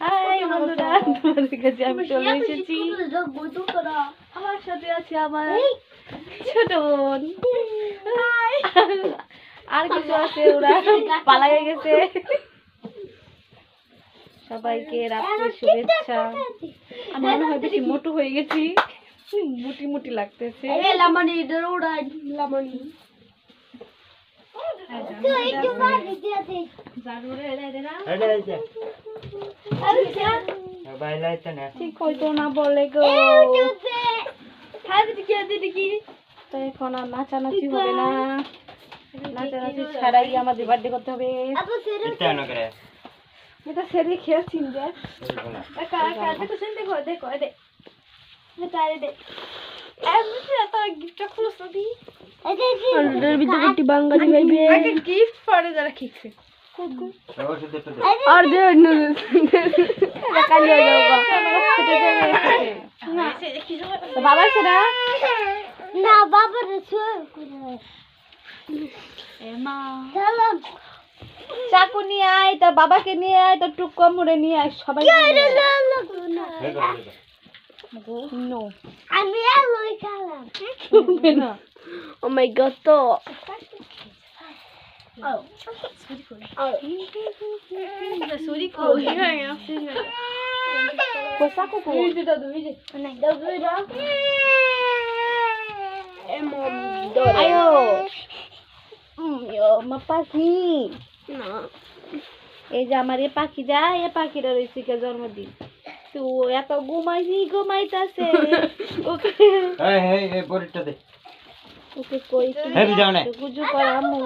High বন্ধুরা, তোমাদের কাছে আমি চলে এসেছি। আমার সাথে আছে আমার ছোট বোন, আর কিছু আছে, ওরা পালায়ে গেছে। সবাইকে রাত্রে শুভেচ্ছা। আমি মনে হয় বেশি মোটু হয়ে গেছি, মুটি মুটি লাগতেছে। ঠিক হয়তো না বলে গো, তো এখন আর নাচানাচি হবে না, নাচানাচি ছাড়াই আমাদের বার্থডে করতে হবে। এটা সেরে খেয়েছি বাঙালি গিফট পরে যারা খেয়েছে আর বাবা সেরা না, বাবার চাকু নিয়ে আয়, তোর বাবাকে নিয়ে আয়, তোর টুক কমরে নিয়ে আয়, সবাই আমি ও মাই গড। তো পাখি এই যে আমার এ পাখি যায়, এ পাখিটা রয়েছে জন্মদিন, তো এত ঘুমাইতাছে ওকে কই গুজু করামু।